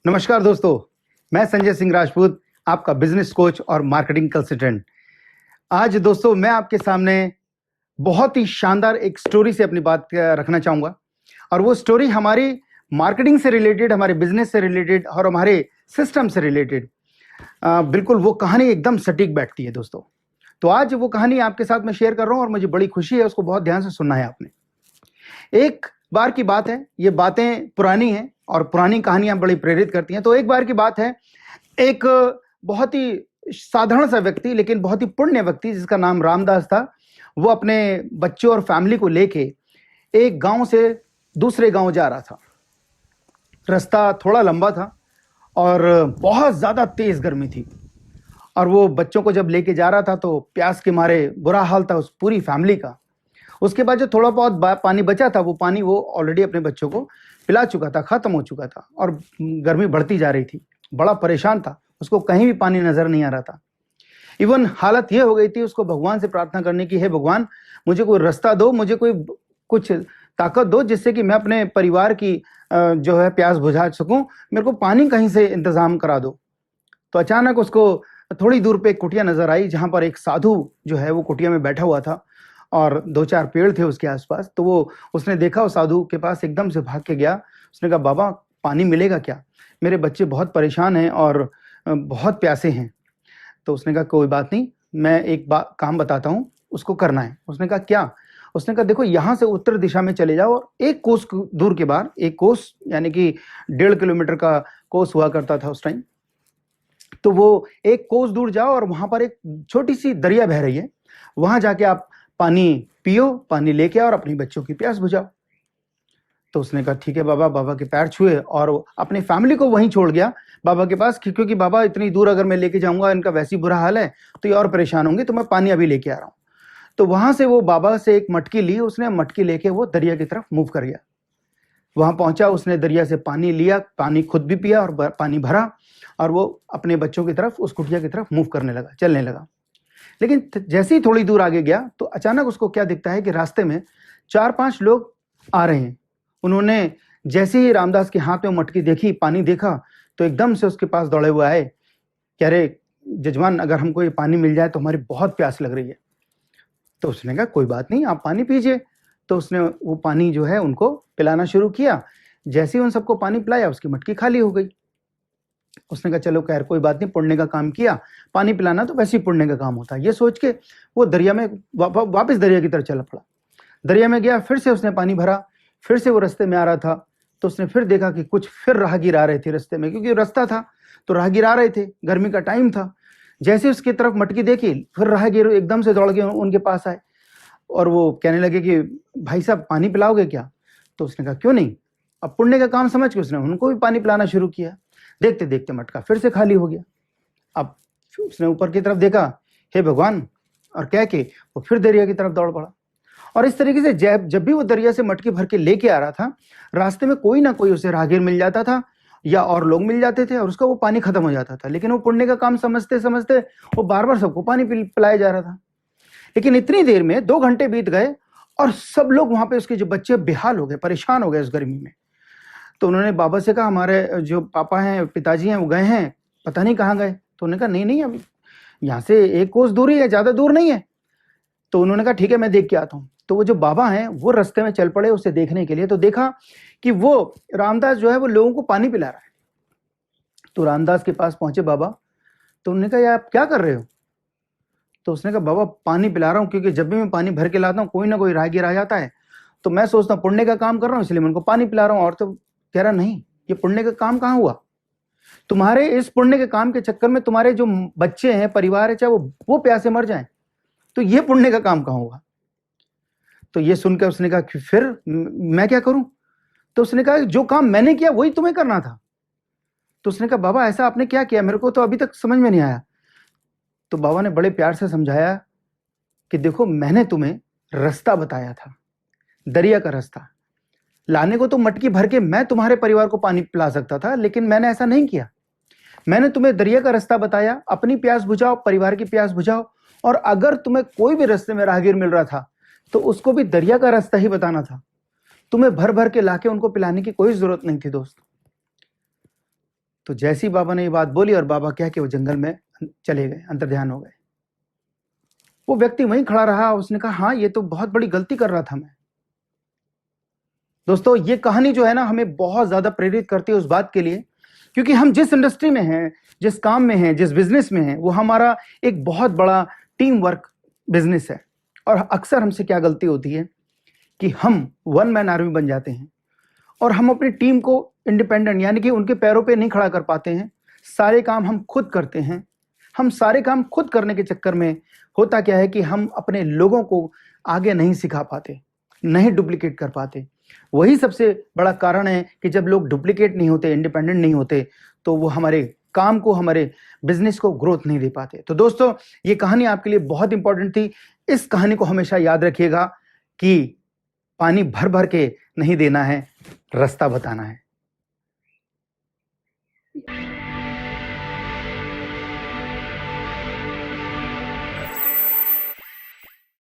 नमस्कार दोस्तों, मैं संजय सिंह राजपूत, आपका बिजनेस कोच और मार्केटिंग कंसल्टेंट। आज दोस्तों मैं आपके सामने बहुत ही शानदार एक स्टोरी से अपनी बात रखना चाहूँगा और वो स्टोरी हमारी मार्केटिंग से रिलेटेड, हमारे बिजनेस से रिलेटेड और हमारे सिस्टम से रिलेटेड। बिल्कुल वो कहानी एकदम सटीक बैठती है दोस्तों। तो आज वो कहानी आपके साथ मैं शेयर कर रहा हूँ और मुझे बड़ी खुशी है, उसको बहुत ध्यान से सुनना है आपने। एक बार की बात है, ये बातें पुरानी हैं और पुरानी कहानियां बड़ी प्रेरित करती हैं। तो एक बार की बात है, एक बहुत ही साधारण सा व्यक्ति लेकिन बहुत ही पुण्य व्यक्ति जिसका नाम रामदास था, वो अपने बच्चों और फैमिली को लेके एक गांव से दूसरे गांव जा रहा था। रास्ता थोड़ा लंबा था और बहुत ज्यादा तेज गर्मी थी और वो बच्चों को जब लेके जा रहा था तो प्यास के मारे बुरा हाल था उस पूरी फैमिली का। उसके बाद जो थोड़ा बहुत पानी बचा था, वो पानी वो ऑलरेडी अपने बच्चों को पिला चुका था, खत्म हो चुका था और गर्मी बढ़ती जा रही थी। बड़ा परेशान था, उसको कहीं भी पानी नजर नहीं आ रहा था। इवन हालत ये हो गई थी उसको भगवान से प्रार्थना करने की, हे भगवान मुझे कोई रास्ता दो, मुझे कोई कुछ ताकत दो जिससे कि मैं अपने परिवार की जो है प्यास बुझा सकूं, मेरे को पानी कहीं से इंतजाम करा दो। तो अचानक उसको थोड़ी दूर पे एक कुटिया नजर आई जहां पर एक साधु जो है वो कुटिया में बैठा हुआ था और दो चार पेड़ थे उसके आसपास। तो वो उसने देखा, उस साधु के पास एकदम से भाग के गया। उसने कहा, बाबा पानी मिलेगा क्या? मेरे बच्चे बहुत परेशान हैं और बहुत प्यासे हैं। तो उसने कहा, कोई बात नहीं, मैं एक काम बताता हूँ, उसको करना है। उसने कहा, क्या? उसने कहा, देखो यहाँ से उत्तर दिशा में चले जाओ और एक कोस दूर के बाद, एक कोस यानी कि 1.5 किलोमीटर का कोस हुआ करता था उस टाइम। तो वो एक कोस दूर जाओ और वहां पर एक छोटी सी दरिया बह रही है, वहां जाके आप पानी पियो, पानी लेके आओ और अपनी बच्चों की प्यास बुझाओ। तो उसने कहा, ठीक है बाबा। बाबा के पैर छुए और अपनी फैमिली को वहीं छोड़ गया बाबा के पास, क्योंकि बाबा इतनी दूर अगर मैं लेके जाऊंगा, इनका वैसे ही बुरा हाल है तो ये और परेशान होंगे, तो मैं पानी अभी लेके आ रहा हूँ। तो वहां से वो बाबा से एक मटकी ली, उसने मटकी लेके वो दरिया की तरफ मूव कर गया। वहां पहुंचा, उसने दरिया से पानी लिया, पानी खुद भी पिया और पानी भरा और वो अपने बच्चों की तरफ, उस कुटिया की तरफ मूव करने लगा, चलने लगा। लेकिन जैसे ही थोड़ी दूर आगे गया तो अचानक उसको क्या दिखता है कि रास्ते में 4-5 लोग आ रहे हैं। उन्होंने जैसे ही रामदास के हाथ में मटकी देखी, पानी देखा, तो एकदम से उसके पास दौड़े हुए आए कि अरे जजमान, अगर हमको ये पानी मिल जाए तो हमारी बहुत प्यास लग रही है। तो उसने कहा, कोई बात नहीं, आप पानी पीजिए। तो उसने वो पानी जो है उनको पिलाना शुरू किया। जैसे ही उन सबको पानी पिलाया, उसकी मटकी खाली हो गई। उसने कहा, चलो खैर कोई बात नहीं, पुण्य का काम किया, पानी पिलाना तो वैसे ही पुण्य का काम होता है। ये सोच के वो दरिया में वापस दरिया की तरफ चला पड़ा। दरिया में गया, फिर से उसने पानी भरा, फिर से वो रास्ते में आ रहा था। तो उसने फिर देखा कि कुछ फिर राहगीर आ रहे थे रास्ते में, क्योंकि रास्ता था तो राहगीर आ रहे थे, गर्मी का टाइम था। जैसे उसकी तरफ मटकी देखी, फिर राहगीर एकदम से दौड़ के उनके पास आए और वो कहने लगे कि भाई साहब पानी पिलाओगे क्या? तो उसने कहा, क्यों नहीं। अब पुण्य का काम समझ के उसने उनको भी पानी पिलाना शुरू किया। देखते देखते मटका फिर से खाली हो गया। अब उसने ऊपर की तरफ देखा, हे भगवान, और कह के वो फिर दरिया की तरफ दौड़ पड़ा। और इस तरीके से जब भी वो दरिया से मटकी भर के लेके आ रहा था, रास्ते में कोई ना कोई उसे राहगीर मिल जाता था या और लोग मिल जाते थे और उसका वो पानी खत्म हो जाता था। लेकिन वो पुण्य का काम समझते समझते वो बार बार सबको पानी पिलाया जा रहा था। लेकिन इतनी देर में 2 घंटे बीत गए और सब लोग वहां पे, उसके जो बच्चे बेहाल हो गए, परेशान हो गए उस गर्मी में। तो उन्होंने बाबा से कहा, हमारे जो पापा हैं, पिताजी हैं, वो गए हैं, पता नहीं कहाँ गए। तो उन्होंने कहा, नहीं नहीं, अब यहाँ से एक कोस दूरी है, ज्यादा दूर नहीं है। तो उन्होंने कहा, ठीक है मैं देख के आता हूँ। तो वो जो बाबा हैं वो रास्ते में चल पड़े उसे देखने के लिए। तो देखा कि वो रामदास जो है वो लोगों को पानी पिला रहा है। तो रामदास के पास पहुंचे बाबा। तो उन्होंने कहा, यार आप क्या कर रहे हो? तो उसने कहा, बाबा पानी पिला रहा हूँ, क्योंकि जब भी मैं पानी भर के लाता हूँ कोई ना कोई राहगीर आ जाता है, तो मैं सोचता हूँ पुण्य का काम कर रहा हूँ, इसलिए मैं उनको पानी पिला रहा हूँ। और तो कह रहा, नहीं, ये पुण्य का काम कहाँ हुआ? तुम्हारे इस पुण्य के काम के चक्कर में तुम्हारे जो बच्चे हैं, परिवार है, चाहे वो प्यासे मर जाएं, तो ये पुण्य का काम कहाँ हुआ? तो ये सुनकर उसने कहा कि फिर मैं क्या करूं? तो उसने कहा, जो काम मैंने किया वही तुम्हें करना था। तो उसने कहा, बाबा ऐसा आपने क्या किया, मेरे को तो अभी तक समझ में नहीं आया। तो बाबा ने बड़े प्यार से समझाया कि देखो, मैंने तुम्हें रास्ता बताया था, दरिया का रास्ता। लाने को तो मटकी भर के मैं तुम्हारे परिवार को पानी पिला सकता था, लेकिन मैंने ऐसा नहीं किया। मैंने तुम्हें दरिया का रास्ता बताया, अपनी प्यास बुझाओ, परिवार की प्यास बुझाओ। और अगर तुम्हें कोई भी रास्ते में राहगीर मिल रहा था तो उसको भी दरिया का रास्ता ही बताना था। तुम्हें भर भर के लाके उनको पिलाने की कोई जरूरत नहीं थी दोस्त। तो जैसी बाबा ने ये बात बोली और बाबा कह के वो जंगल में चले गए, अंतर्ध्यान हो गए। वो व्यक्ति वहीं खड़ा रहा, उसने कहा हाँ ये तो बहुत बड़ी गलती कर रहा था मैं। दोस्तों ये कहानी जो है ना हमें बहुत ज्यादा प्रेरित करती है उस बात के लिए, क्योंकि हम जिस इंडस्ट्री में हैं, जिस काम में हैं, जिस बिजनेस में हैं, वो हमारा एक बहुत बड़ा टीम वर्क बिजनेस है। और अक्सर हमसे क्या गलती होती है कि हम वन मैन आर्मी बन जाते हैं और हम अपनी टीम को इंडिपेंडेंट यानी कि उनके पैरों पे नहीं खड़ा कर पाते हैं। सारे काम हम खुद करते हैं। हम सारे काम खुद करने के चक्कर में होता क्या है कि हम अपने लोगों को आगे नहीं सिखा पाते, नहीं डुप्लीकेट कर पाते। वही सबसे बड़ा कारण है कि जब लोग डुप्लीकेट नहीं होते, इंडिपेंडेंट नहीं होते, तो वो हमारे काम को, हमारे बिजनेस को ग्रोथ नहीं दे पाते। तो दोस्तों ये कहानी आपके लिए बहुत इंपॉर्टेंट थी। इस कहानी को हमेशा याद रखिएगा कि पानी भर भर के नहीं देना है, रास्ता बताना है।